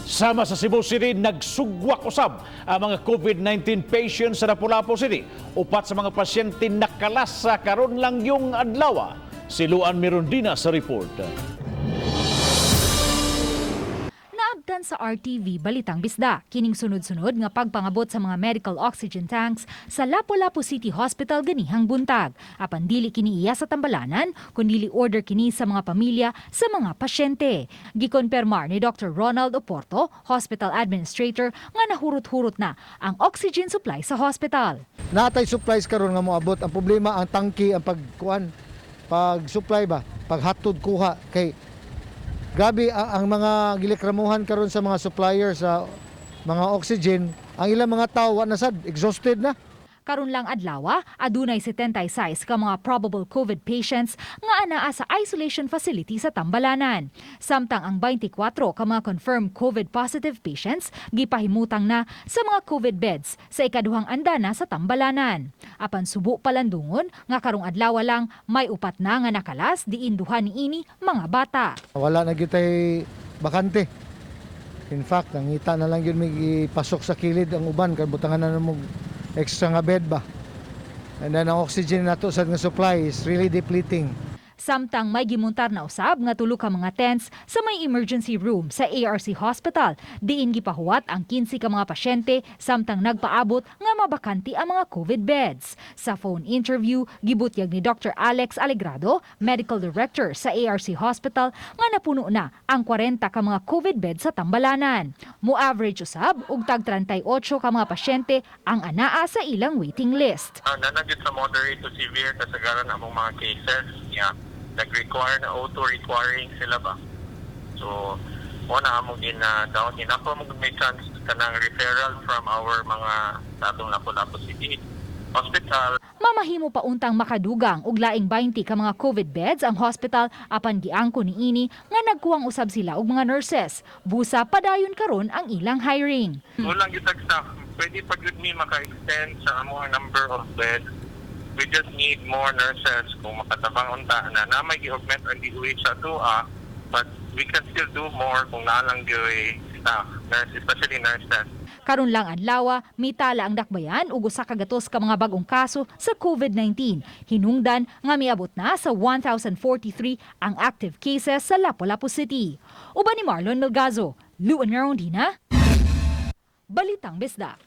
Sama sa Cebu City, nagsugwak usab ang mga COVID-19 patients sa Lapu-Lapu City. Upat sa mga pasyente nakalasa karon lang yung adlawa. Si Luan Mirondina sa report. Naabtan sa RTV Balitang Bisdak, kining sunod-sunod nga pagpangabot sa mga medical oxygen tanks sa Lapu-Lapu City Hospital ganihang buntag. Apan dili kini iya sa tambalanan, kundi order kini sa mga pamilya sa mga pasyente. Gikonpermar ni Dr. Ronald Oporto, hospital administrator, nga nahurot-hurot na ang oxygen supply sa hospital. Natay supplies karon nga moabot. Ang problema ang tangki, ang pag-supply ba, paghatod kuha kay grabe ang mga gilikramuhan karon sa mga suppliers sa mga oxygen, ang ilang mga tao na sad exhausted na. Karon lang adlawa, adunay 76 ka mga probable COVID patients nga anaa sa isolation facility sa Tambalanan. Samtang ang 24 ka mga confirmed COVID positive patients gipahimutang na sa mga COVID beds sa ikaduhang andana sa Tambalanan. Apan subo palandungon nga karong adlawa lang may upat na nga nakalas diin duha niini mga bata. Wala na gyutay bakante. In fact, nangita na lang yun may ipasok sa kilid ang uban kay butangan na mo extra nga bed ba. And then ang oxygen nato sa nga supply is really depleting. Samtang may gimuntar na usab nga tulo ka mga tents sa may emergency room sa ARC Hospital. Diin gipahuwat ang 15 ka mga pasyente samtang nagpaabot nga mabakante ang mga COVID beds. Sa phone interview, gibutyag ni Dr. Alex Alegrado, Medical Director sa ARC Hospital, nga napuno na ang 40 ka mga COVID beds sa Tambalanan. Mo-average usab og tag 38 ka mga pasyente ang anaa sa ilang waiting list. Nanagit sa moderate to severe kasagaran among mga cases. Yeah. Nag-require na auto-requiring sila ba. So, muna among daw, hinako mo may chance ka ng referral from our mga tatong Lapu-Lapu City Hospital. Mamahimo pa untang makadugang og laing 20 ka mga COVID beds ang hospital apan giangko niini nga nagkuwang usab sila og mga nurses. Busa padayon karon ang ilang hiring. Kulang gitag staff. Pwede pa gud mi maka-extend sa among number of beds. We just need more nurses kung makatabang unta na may gi-augment ang DOH sa DOA, but we can still do more kung naalang gyud staff, nurses, especially nurses. Karon lang adlaw, mitala ang dakbayan ug usa ka gatos ka mga bag-ong kaso sa COVID-19. Hinungdan nga miabot na sa 1,043 ang active cases sa Lapu-Lapu City. Uban ni Marlon Melgazo, Luan Mirondina, Balitang Bisdak.